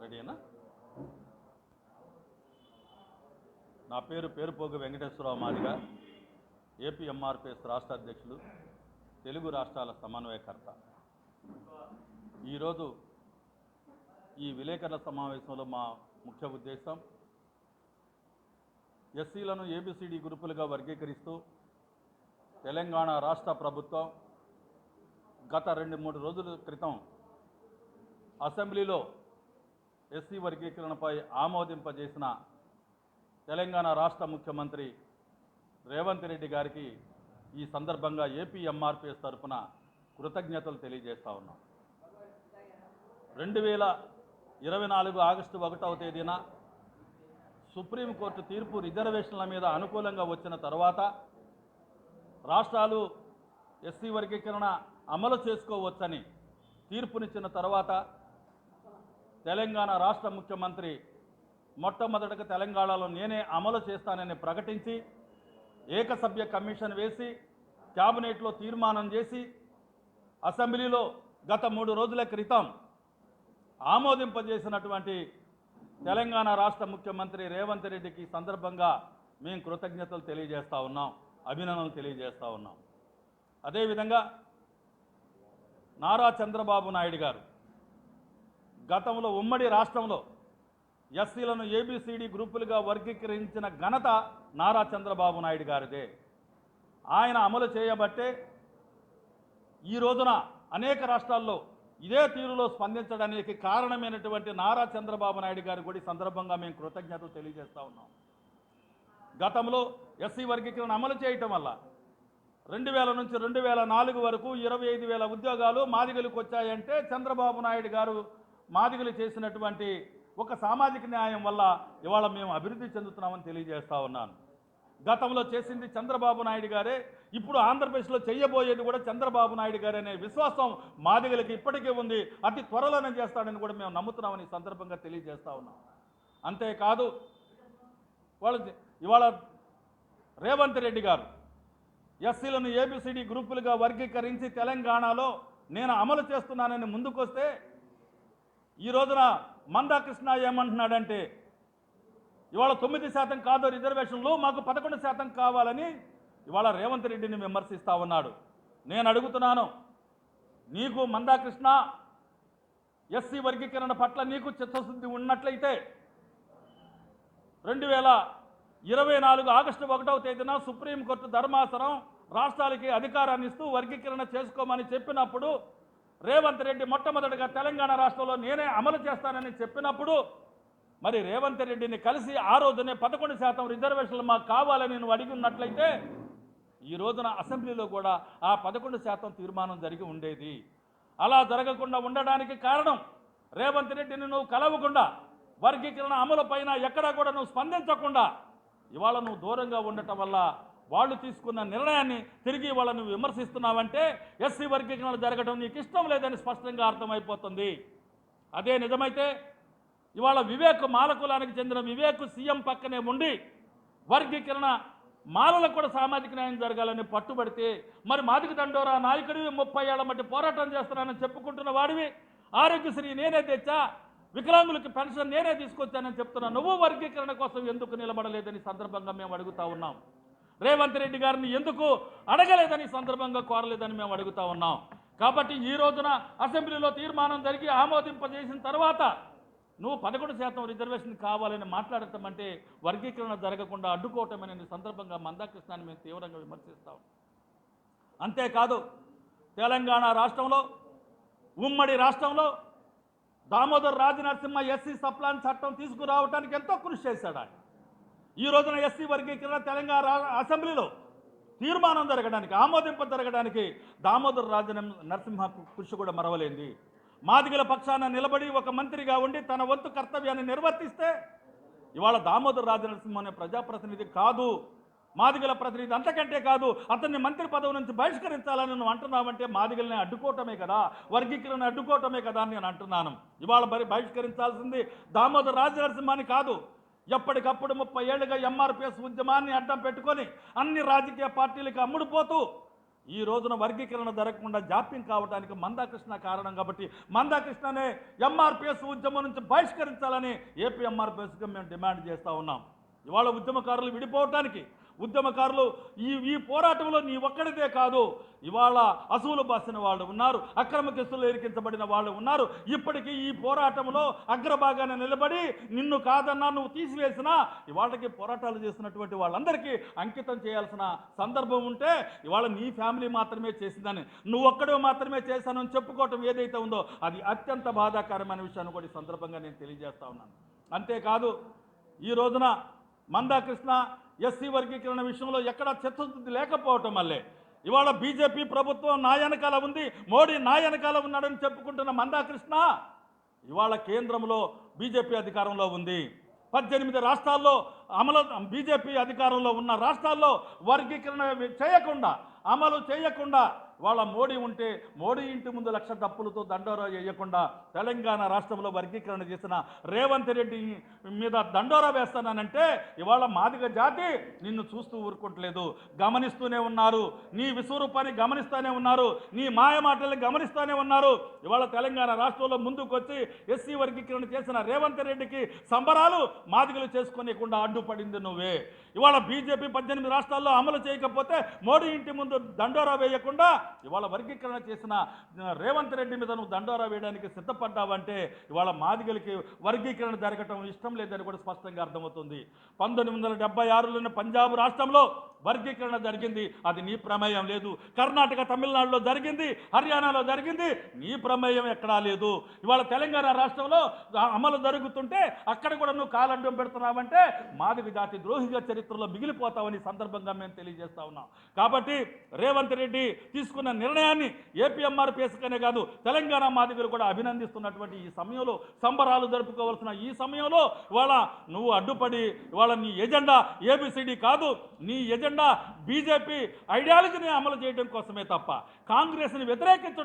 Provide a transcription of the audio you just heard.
రెడీనా? నా పేరు పేరుపోగు వెంకటేశ్వరరావు మాదిగ, ఏపీ ఎంఆర్పిఎస్ రాష్ట్ర అధ్యక్షులు, తెలుగు రాష్ట్రాల సమన్వయకర్త. ఈరోజు ఈ విలేకరుల సమావేశంలో మా ముఖ్య ఉద్దేశం ఎస్సీలను ఏబిసిడి గ్రూపులుగా వర్గీకరిస్తూ తెలంగాణ రాష్ట్ర ప్రభుత్వం గత 2-3 రోజుల క్రితం అసెంబ్లీలో ఎస్సీ వర్గీకరణపై ఆమోదింపజేసిన తెలంగాణ రాష్ట్ర ముఖ్యమంత్రి రేవంత్ రెడ్డి గారికి ఈ సందర్భంగా ఏపీ ఎంఆర్పిఎస్ తరఫున కృతజ్ఞతలు తెలియజేస్తా ఉన్నాం. 2024 ఆగస్టు 1వ తేదీన సుప్రీంకోర్టు తీర్పు రిజర్వేషన్ల మీద అనుకూలంగా వచ్చిన తర్వాత రాష్ట్రాలు ఎస్సీ వర్గీకరణ అమలు చేసుకోవచ్చని తీర్పునిచ్చిన తర్వాత తెలంగాణ రాష్ట్ర ముఖ్యమంత్రి మొట్టమొదటగా తెలంగాణలో నేనే అమలు చేస్తానని ప్రకటించి ఏకసభ్య కమిషన్ వేసి క్యాబినెట్లో తీర్మానం చేసి అసెంబ్లీలో గత 3 రోజుల క్రితం ఆమోదింపజేసినటువంటి తెలంగాణ రాష్ట్ర ముఖ్యమంత్రి రేవంత్ రెడ్డికి సందర్భంగా మేము కృతజ్ఞతలు తెలియజేస్తూ ఉన్నాం, అభినందనలు తెలియజేస్తూ ఉన్నాం. అదేవిధంగా నారా చంద్రబాబు నాయుడు గారు గతంలో ఉమ్మడి రాష్ట్రంలో ఎస్సీలను ఏబిసిడి గ్రూపులుగా వర్గీకరించిన ఘనత నారా చంద్రబాబు నాయుడు గారిదే. ఆయన అమలు చేయబట్టే ఈ రోజున అనేక రాష్ట్రాల్లో ఇదే తీరులో స్పందించడానికి కారణమైనటువంటి నారా చంద్రబాబు నాయుడు గారి కూడా ఈ సందర్భంగా మేము కృతజ్ఞతలు తెలియజేస్తూ ఉన్నాం. గతంలో ఎస్సీ వర్గీకరణ అమలు చేయటం వల్ల 2000 నుంచి 2004 వరకు 25,000 ఉద్యోగాలు మాదిగలకు వచ్చాయంటే చంద్రబాబు నాయుడు గారు మాదిగలు చేసినటువంటి ఒక సామాజిక న్యాయం వల్ల ఇవాళ మేము అభివృద్ధి చెందుతున్నామని తెలియజేస్తా ఉన్నాను. గతంలో చేసింది చంద్రబాబు నాయుడు గారే, ఇప్పుడు ఆంధ్రప్రదేశ్లో చేయబోయేది కూడా చంద్రబాబు నాయుడు గారే అనే విశ్వాసం మాదిగలకి ఇప్పటికే ఉంది. అతి త్వరలోనే చేస్తాడని కూడా మేము నమ్ముతున్నామని ఈ సందర్భంగా తెలియజేస్తా ఉన్నాం. అంతేకాదు ఇవాళ రేవంత్ రెడ్డి గారు ఎస్సీలను ఏబిసిడి గ్రూపులుగా వర్గీకరించి తెలంగాణలో నేను అమలు చేస్తున్నానని ముందుకొస్తే ఈ రోజున మందాకృష్ణ ఏమంటున్నాడంటే ఇవాళ 9% కాదు రిజర్వేషన్లు, మాకు 11% కావాలని ఇవాళ రేవంత్ రెడ్డిని విమర్శిస్తూ ఉన్నాడు. నేను అడుగుతున్నాను, నీకు మందాకృష్ణ ఎస్సీ వర్గీకరణ పట్ల నీకు చిత్తశుద్ధి ఉన్నట్లయితే 2024 ఆగస్టు 1వ తేదీన సుప్రీంకోర్టు ధర్మాసనం రాష్ట్రాలకి అధికారాన్ని ఇస్తూ వర్గీకరణ చేసుకోమని చెప్పినప్పుడు రేవంత్ రెడ్డి మొట్టమొదటిగా తెలంగాణ రాష్ట్రంలో నేనే అమలు చేస్తానని చెప్పినప్పుడు మరి రేవంత్ రెడ్డిని కలిసి ఆ రోజునే 11% రిజర్వేషన్లు మాకు కావాలని నువ్వు అడిగి ఉన్నట్లయితే ఈ రోజున అసెంబ్లీలో కూడా ఆ 11% తీర్మానం జరిగి ఉండేది. అలా జరగకుండా ఉండడానికి కారణం రేవంత్ రెడ్డిని నువ్వు కలవకుండా వర్గీకరణ అమలు పైన ఎక్కడా కూడా నువ్వు స్పందించకుండా ఇవాళ నువ్వు దూరంగా ఉండటం వల్ల వాళ్ళు తీసుకున్న నిర్ణయాన్ని తిరిగి ఇవాళ నువ్వు విమర్శిస్తున్నావంటే ఎస్సీ వర్గీకరణ జరగడం నీకు ఇష్టం లేదని స్పష్టంగా అర్థమైపోతుంది. అదే నిజమైతే ఇవాళ వివేక్ మాలకులానికి చెందిన వివేక్ సీఎం పక్కనే ఉండి వర్గీకరణ మాలలకు కూడా సామాజిక న్యాయం జరగాలని పట్టుబడితే మరి మాదిగ దండోరా నాయకుడివి 30 ఏళ్ల మట్టి పోరాటం చేస్తున్నానని చెప్పుకుంటున్న వాడివి, ఆరోగ్యశ్రీ నేనే తెచ్చా, వికలాంగులకి పెన్షన్ నేనే తీసుకొచ్చానని చెప్తున్నా, నువ్వు వర్గీకరణ కోసం ఎందుకు నిలబడలేదని సందర్భంగా మేము అడుగుతా ఉన్నాం. రేవంత్ రెడ్డి గారిని ఎందుకు అడగలేదని సందర్భంగా కోరలేదని మేము అడుగుతా ఉన్నాం. కాబట్టి ఈ రోజున అసెంబ్లీలో తీర్మానం జరిగి ఆమోదింపజేసిన తర్వాత నువ్వు 11% రిజర్వేషన్ కావాలని మాట్లాడటం అంటే వర్గీకరణ జరగకుండా అడ్డుకోవటమనే సందర్భంగా మందాకృష్ణాన్ని మేము తీవ్రంగా విమర్శిస్తాం. అంతేకాదు తెలంగాణ రాష్ట్రంలో ఉమ్మడి రాష్ట్రంలో దామోదర్ రాజనరసింహ ఎస్సీ సప్లాన్ చట్టం తీసుకురావడానికి ఎంతో కృషి చేశాడు ఆయన. ఈ రోజున ఎస్సీ వర్గీకరణ తెలంగాణ అసెంబ్లీలో తీర్మానం జరగడానికి జరగడానికి దామోదర్ నరసింహ కృషి కూడా మరవలేంది. మాదిగల పక్షాన నిలబడి ఒక మంత్రిగా ఉండి తన వంతు కర్తవ్యాన్ని నిర్వర్తిస్తే ఇవాళ దామోదర్ రాజనరసింహ అనే ప్రజాప్రతినిధి కాదు, మాదిగల ప్రతినిధి, అంతకంటే కాదు అతన్ని మంత్రి పదవి నుంచి బహిష్కరించాలని నువ్వు అంటున్నావంటే మాదిగల్ని అడ్డుకోవటమే కదా, వర్గీకరణ అడ్డుకోవటమే కదా అని నేను అంటున్నాను. ఇవాళ మరి బహిష్కరించాల్సింది దామోదర్ రాజనరసింహాని కాదు, ఎప్పటికప్పుడు 30 ఏళ్లుగా ఎంఆర్పిఎస్ ఉద్యమాన్ని అడ్డం పెట్టుకొని అన్ని రాజకీయ పార్టీలకు అమ్ముడుపోతూ ఈ రోజున వర్గీకరణ జరగకుండా జాప్యం కావడానికి మందాకృష్ణ కారణం కాబట్టి మందాకృష్ణనే ఎంఆర్పిఎస్ ఉద్యమం నుంచి బహిష్కరించాలని ఏపీ ఎంఆర్పిఎస్గా మేము డిమాండ్ చేస్తూ ఉన్నాం. ఇవాళ ఉద్యమకారులు విడిపోవటానికి ఉద్యమకారులు ఈ పోరాటంలో నీ ఒక్కడిదే కాదు, ఇవాళ అసూలు బాసిన వాళ్ళు ఉన్నారు, అక్రమ కేసులు ఇరికించబడిన వాళ్ళు ఉన్నారు. ఇప్పటికీ ఈ పోరాటంలో అగ్రభాగాన్ని నిలబడి నిన్ను కాదన్నా నువ్వు తీసివేసినా ఇవాళకి పోరాటాలు చేస్తున్నటువంటి వాళ్ళందరికీ అంకితం చేయాల్సిన సందర్భం ఉంటే ఇవాళ నీ ఫ్యామిలీ మాత్రమే చేసిందని, నువ్వు ఒక్కడే మాత్రమే చేశానని చెప్పుకోవటం ఏదైతే ఉందో అది అత్యంత బాధాకరమైన విషయాన్ని కూడా ఈ సందర్భంగా నేను తెలియజేస్తా ఉన్నాను. అంతేకాదు ఈ రోజున మందాకృష్ణ ఎస్సీ వర్గీకరణ విషయంలో ఎక్కడా చిత్తశుద్ధి లేకపోవటం వల్లే ఇవాళ బీజేపీ ప్రభుత్వం నా వెనకాల ఉంది, మోడీ నా వెనకాల ఉన్నాడని చెప్పుకుంటున్న మందాకృష్ణ ఇవాళ కేంద్రంలో బీజేపీ అధికారంలో ఉంది. 18 రాష్ట్రాల్లో బీజేపీ అధికారంలో ఉన్న రాష్ట్రాల్లో వర్గీకరణ చేయకుండా అమలు చేయకుండా వాళ్ళ మోడీ ఉంటే మోడీ ఇంటి ముందు 1,00,000 డప్పులతో దండోరా చేయకుండా తెలంగాణ రాష్ట్రంలో వర్గీకరణ చేసిన రేవంత్ రెడ్డి మీద దండోరా వేస్తానంటే ఇవాళ మాదిగ జాతి నిన్ను చూస్తూ ఊరుకుంటలేదు, గమనిస్తూనే ఉన్నారు, నీ విశ్వరూపాన్ని గమనిస్తూనే ఉన్నారు, నీ మాయ మాటల్ని గమనిస్తూనే ఉన్నారు. ఇవాళ తెలంగాణ రాష్ట్రంలో ముందుకు వచ్చి ఎస్సీ వర్గీకరణ చేసిన రేవంత్ రెడ్డికి సంబరాలు మాదిగలు చేసుకోనికుండా అడ్డుపడింది నువ్వే. ఇవాళ బీజేపీ 18 రాష్ట్రాల్లో అమలు చేయకపోతే మోడీ ఇంటి ముందు దండోరా వేయకుండా ఇవాళ వర్గీకరణ చేసిన రేవంత్ రెడ్డి మీద నువ్వు దండోరా వేయడానికి సిద్ధపడ్డావంటే ఇవాళ మాదిగలకి వర్గీకరణ జరగటం ఇష్టం లేదని కూడా స్పష్టంగా అర్థమవుతుంది. 1976లోని పంజాబ్ రాష్ట్రంలో వర్గీకరణ జరిగింది, అది నీ ప్రమేయం లేదు. కర్ణాటక తమిళనాడులో జరిగింది, హర్యానాలో జరిగింది, నీ ప్రమేయం ఎక్కడా లేదు. ఇవాళ తెలంగాణ రాష్ట్రంలో అమలు జరుగుతుంటే అక్కడ కూడా నువ్వు కాలడ్డం పెడుతున్నావంటే మాదిగ జాతి ద్రోహిగా చరిత్రలో మిగిలిపోతావని సందర్భంగా మేము తెలియజేస్తా ఉన్నాం. కాబట్టి రేవంత్ రెడ్డి తీసుకున్న నిర్ణయాన్ని ఏపీ ఎంఆర్పిఎస్కనే కాదు తెలంగాణ మాదిగలు కూడా అభినందిస్తున్నటువంటి ఈ సమయంలో, సంబరాలు జరుపుకోవాల్సిన ఈ సమయంలో ఇవాళ నువ్వు అడ్డుపడి ఇవాళ నీ ఎజెండా ఏబిసిడి కాదు, నీ ఎజెండా బీజేపీ ఐడియాలజీని అమలు చేయడం కోసమే తప్ప కాంగ్రెస్ని వ్యతిరేకించడం